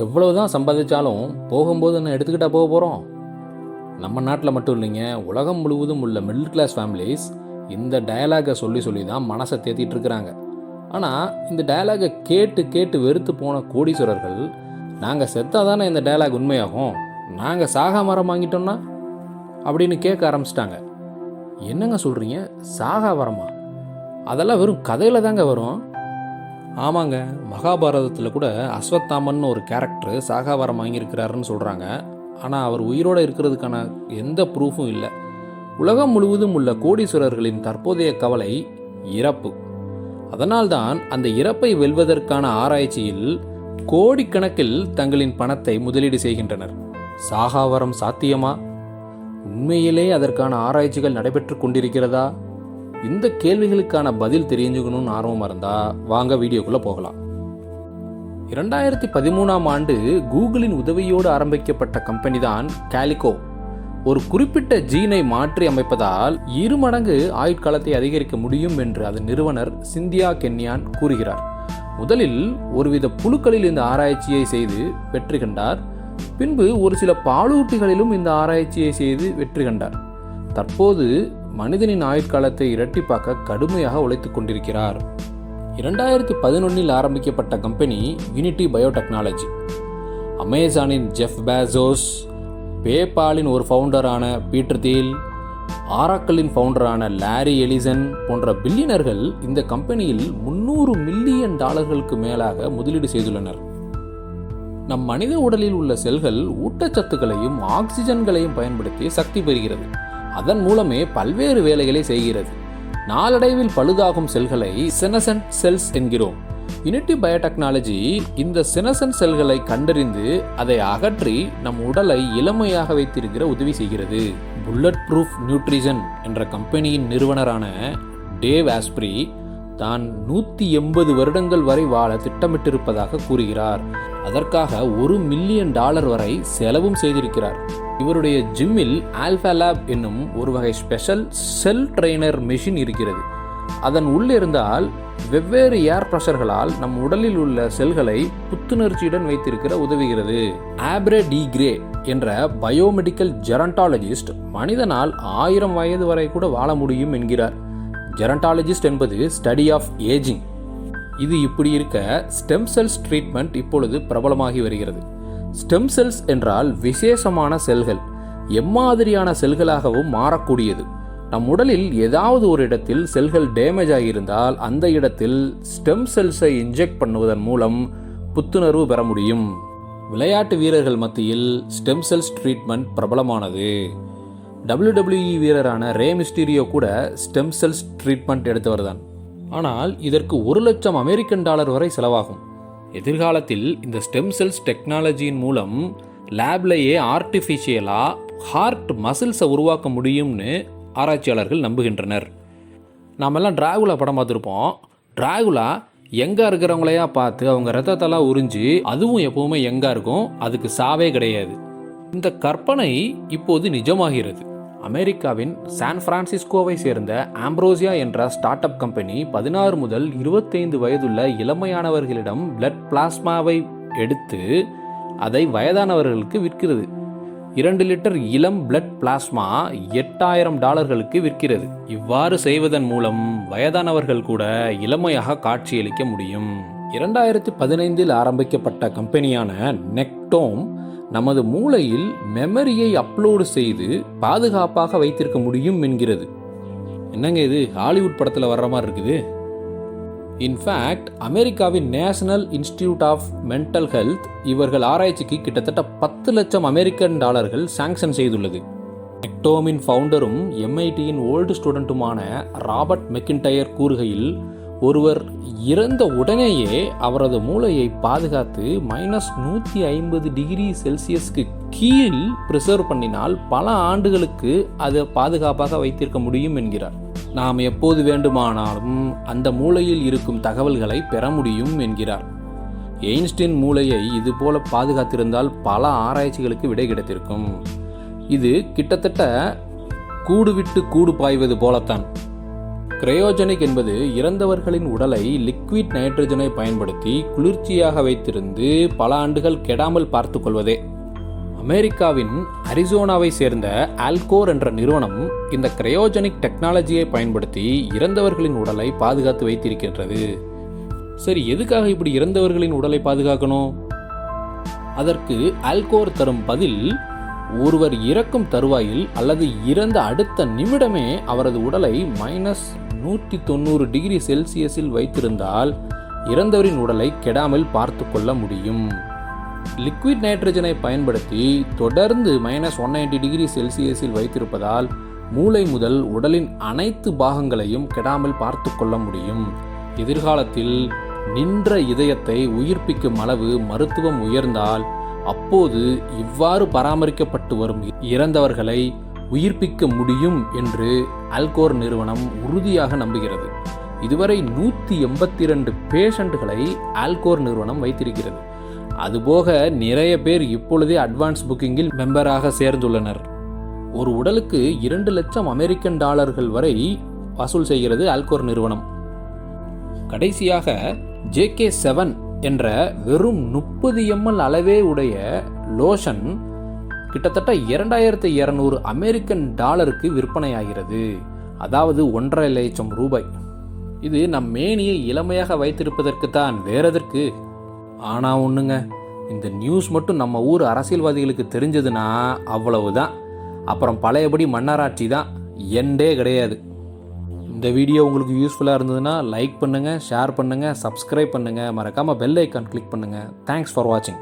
எவ்வளவுதான் சம்பாதிச்சாலும் போகும்போது என்ன எடுத்துக்கிட்டா போக போகிறோம்? நம்ம நாட்டில் மட்டும் இல்லைங்க, உலகம் முழுவதும் உள்ள மிடில் கிளாஸ் ஃபேமிலிஸ் இந்த டயலாகை சொல்லி தான் மனசை தேத்திட்டு இருக்கிறாங்க. ஆனால் இந்த டயலாகை கேட்டு கேட்டு வெறுத்து போன கோடீஸ்வரர்கள், நாங்கள் செத்தா தானே இந்த டயலாக் உண்மையாகும், நாங்கள் சாகா மரம் வாங்கிட்டோம்னா அப்படின்னு கேட்க ஆரம்பிச்சிட்டாங்க. என்னங்க சொல்கிறீங்க, சாகா வரமா? அதெல்லாம் வெறும் கதையில் தாங்க வரும். ஆமாங்க, மகாபாரதத்தில் கூட அஸ்வத்தாமன் ஒரு கேரக்டர் சாகாவரம் வாங்கியிருக்கிறாருன்னு சொல்கிறாங்க. ஆனால் அவர் உயிரோடு இருக்கிறதுக்கான எந்த ப்ரூஃபும் இல்லை. உலகம் முழுவதும் உள்ள கோடீஸ்வரர்களின் தற்போதைய கவலை இறப்பு. அதனால்தான் அந்த இறப்பை வெல்வதற்கான ஆராய்ச்சியில் கோடிக்கணக்கில் தங்களின் பணத்தை முதலீடு செய்கின்றனர். சாகாவரம் சாத்தியமா? உண்மையிலே அதற்கான ஆராய்ச்சிகள் நடைபெற்று கொண்டிருக்கிறதா? இந்த கேள்விகளுக்கான பதில் தெரிஞ்சுக்கணும்னு ஆர்வமாக இருந்தால் வாங்க வீடியோக்குள்ளே போகலாம். 2013ஆம் ஆண்டு கூகுளின் உதவியோடு ஆரம்பிக்கப்பட்ட கம்பெனி தான் காலிகோ. ஒரு குறிப்பிட்ட ஜீனை மாற்றி அமைப்பதால் 2 மடங்கு ஆயுட்காலத்தை அதிகரிக்க முடியும் என்று அதன் நிறுவனர் சிந்தியா கென்யான் கூறுகிறார். முதலில் ஒருவித புழுக்களில் இந்த ஆராய்ச்சியை செய்து வெற்றி கண்டார். பின்பு ஒரு சில பாலூட்டிகளிலும் இந்த ஆராய்ச்சியை செய்து வெற்றி கண்டார். தற்போது மனிதனின் ஆயுட்காலத்தை இரட்டிப்பாக்க கடுமையாக உழைத்துக் கொண்டிருக்கிறார். 2011இல் ஆரம்பிக்கப்பட்ட கம்பெனி யூனிட்டி பயோடெக்னாலஜி. அமேசானின் ஜெஃப் பேசோஸ், பேபாலின் ஒரு ஃபவுண்டரான பீட்டர் தீல், ஆராக்கிளின் ஃபவுண்டரான லாரி எலிசன் போன்ற பில்லியனர்கள் இந்த கம்பெனியில் $300 மில்லியன் மேலாக முதலீடு செய்துள்ளனர். நம் மனித உடலில் உள்ள செல்கள் ஊட்டச்சத்துக்களையும் ஆக்சிஜன்களையும் பயன்படுத்தி சக்தி பெறுகிறது. அதன் மூலமே பல்வேறு வேலைகளை செய்கிறது. நாளடைவில் பழுதாகும் செல்களை செனசன்ட் செல்ஸ் என்கிறோம். யூனிட்டி பயோடெக்னாலஜி இந்த செனசன்ட் செல்களை கண்டறிந்து அதை அகற்றி நம் உடலை இளமையாக வைத்திருக்கிற உதவி செய்கிறது. புல்லட் ப்ரூஃப் நியூட்ரிஷன் என்ற கம்பெனியின் நிறுவனரான டேவ் ஆஸ்ப்ரி தான் 180 வருடங்கள் வரை வாழ திட்டமிட்டிருப்பதாக கூறுகிறார். அதற்காக $1 மில்லியன் வரை செலவும் செய்திருக்கிறார். இவருடைய ஜிம்மில் ஆல்ஃபா லேப் என்னும் ஒரு வகை ஸ்பெஷல் செல் ட்ரெய்னர் மெஷின் இருக்கிறது. அதன் உள்ளிருந்தால் வெவ்வேறு ஏர் பிரஷர்களால் நம் உடலில் உள்ள செல்களை புத்துணர்ச்சியுடன் வைத்திருக்கிற உதவுகிறது. ஆப்ரே டி கிரே என்ற பயோமெடிக்கல் ஜெரண்டாலஜிஸ்ட் மனிதனால் 1000 வயது வரை கூட வாழ முடியும் என்கிறார். ஜெரண்டாலஜிஸ்ட் என்பது ஸ்டடி ஆஃப் ஏஜிங். இது இப்படி இருக்க ஸ்டெம் செல்ஸ் ட்ரீட்மெண்ட் இப்பொழுது பிரபலமாகி வருகிறது. ஸ்டெம் செல்ஸ் என்றால் விசேஷமான செல்கள், எம்மாதிரியான செல்களாகவும் மாறக்கூடியது. நம் உடலில் ஏதாவது ஒரு இடத்தில் செல்கள் டேமேஜ் ஆகியிருந்தால் அந்த இடத்தில் ஸ்டெம் செல்ஸை இன்ஜெக்ட் பண்ணுவதன் மூலம் புத்துணர்வு பெற முடியும். விளையாட்டு வீரர்கள் மத்தியில் ஸ்டெம் செல்ஸ் ட்ரீட்மெண்ட் பிரபலமானது. WWE வீரரான ரே மிஸ்டீரியோ கூட ஸ்டெம் செல்ஸ் ட்ரீட்மெண்ட் எடுத்தவர் தான். ஆனால் இதற்கு $1,00,000 வரை செலவாகும். எதிர்காலத்தில் இந்த ஸ்டெம் செல்ஸ் டெக்னாலஜியின் மூலம் லேப்லேயே ஆர்டிஃபிஷியலாக ஹார்ட் மசில்ஸை உருவாக்க முடியும்னு ஆராய்ச்சியாளர்கள் நம்புகின்றனர். நாமெல்லாம் டிராகுலா படம் பார்த்துருப்போம். டிராகுலா யங்காக இருக்கிறவங்களையா பார்த்து அவங்க ரத்தத்தெல்லாம் உறிஞ்சி அதுவும் எப்போவுமே யங்காக இருக்கும், அதுக்கு சாவே கிடையாது. இந்த கற்பனை இப்போது நிஜமாகிறது. அமெரிக்காவின் சான் பிரான்சிஸ்கோவை சேர்ந்த ஆம்ப்ரோசியா என்ற ஸ்டார்ட் அப் கம்பெனி 16 முதல் 25 வயதுள்ள இளமையானவர்களிடம் பிளட் பிளாஸ்மாவை எடுத்து அதை வயதானவர்களுக்கு விற்கிறது. 2 லிட்டர் இளம் பிளட் பிளாஸ்மா $8,000 விற்கிறது. இவ்வாறு செய்வதன் மூலம் வயதானவர்கள் கூட இளமையாக காட்சியளிக்க முடியும். 2015இல் ஆரம்பிக்கப்பட்ட கம்பெனியான நெக்டோம் நமது மூளையில் மெமரியை அப்லோடு செய்து பாதுகாப்பாக வைத்திருக்க முடியும் என்கிறது. என்னங்க இது, ஹாலிவுட் படத்தில் வர்ற மாதிரி இருக்குது. இன்ஃபேக்ட் அமெரிக்காவின் national institute of mental health இவர்கள் ஆராய்ச்சிக்கு கிட்டத்தட்ட $10,00,000 சாங்ஷன் செய்துள்ளது. நெக்டோமின் ஃபவுண்டரும் MITயின் ஓல்டு ஸ்டூடெண்ட்டுமான ராபர்ட் மெக்கின்டயர் கூறுகையில், ஒருவர் இறந்த உடனேயே அவரது மூளையை பாதுகாத்து -150°C கீழ் பிரிசர்வ் பண்ணினால் பல ஆண்டுகளுக்கு அதை பாதுகாப்பாக வைத்திருக்க முடியும் என்கிறார். நாம் எப்போது வேண்டுமானாலும் அந்த மூளையில் இருக்கும் தகவல்களை பெற முடியும் என்கிறார். எயின்ஸ்டீன் மூளையை இதுபோல பாதுகாத்திருந்தால் பல ஆராய்ச்சிகளுக்கு விடை கிடைத்திருக்கும். இது கிட்டத்தட்ட கூடு விட்டு கூடு பாய்வது போலத்தான். கிரையோஜெனிக் என்பது இறந்தவர்களின் உடலை லிக்விட் நைட்ரஜனை பயன்படுத்தி குளிர்ச்சியாக வைத்திருந்து பல ஆண்டுகள் கெடாமல் பார்த்து கொள்வதே. அமெரிக்காவின் அரிசோனாவை சேர்ந்த ஆல்கோர் என்ற நிறுவனம் இந்த கிரையோஜெனிக் டெக்னாலஜியை பயன்படுத்தி இறந்தவர்களின் உடலை பாதுகாத்து வைத்திருக்கின்றது. சரி, எதுக்காக இப்படி இறந்தவர்களின் உடலை பாதுகாக்கணும்? அதற்கு ஆல்கோர் தரும் பதில், ஒருவர் இறக்கும் தருவாயில் அல்லது இறந்த அடுத்த நிமிடமே அவரது உடலை -190°C வைத்திருந்தால் இறந்தவரின் உடலை கெடாமல் பார்த்து கொள்ள முடியும். லிக்விட் நைட்ரஜனை பயன்படுத்தி தொடர்ந்து -190°C வைத்திருப்பதால் மூளை முதல் உடலின் அனைத்து பாகங்களையும் கெடாமல் பார்த்து கொள்ள முடியும். எதிர்காலத்தில் நின்ற இதயத்தை உயிர்ப்பிக்கும் அளவு மருத்துவம் உயர்ந்தால் அப்போது இவ்வாறு பராமரிக்கப்பட்டு வரும் இறந்தவர்களை உயிர்ப்பிக்க முடியும் என்று ஆல்கோர் நிறுவனம் உறுதியாக நம்புகிறது. இதுவரை 182 பேஷண்ட்களை ஆல்கோர் நிறுவனம் வைத்திருக்கிறது. அதுபோக நிறைய பேர் இப்பொழுதே அட்வான்ஸ் புக்கிங்கில் மெம்பராக சேர்ந்துள்ளனர். ஒரு உடலுக்கு $2,00,000 வரை வசூல் செய்கிறது ஆல்கோர் நிறுவனம். கடைசியாக JK7 என்ற வெறும் 30 ml அளவே உடைய லோஷன் கிட்டத்தட்ட $2,200 விற்பனையாகிறது. அதாவது $1,50,000. இது நம் மேனியை இளமையாக வைத்திருப்பதற்கு தான், வேறெதற்கு? ஆனா ஒண்ணுங்க, இந்த நியூஸ் மட்டும் நம்ம ஊர் அரசியல்வாதிகளுக்கு தெரிஞ்சதுன்னா அவ்வளவுதான். அப்புறம் பழையபடி மன்னராட்சி தான், எண்டே கிடையாது. இந்த வீடியோ உங்களுக்கு யூஸ்ஃபுல்லாக இருந்ததுன்னா லைக் பண்ணுங்கள், ஷேர் பண்ணுங்கள், சப்ஸ்கிரைப் பண்ணுங்கள், மறக்காமல் பெல் ஐக்கான் கிளிக் பண்ணுங்கள். தேங்க்ஸ் ஃபார் வாட்சிங்.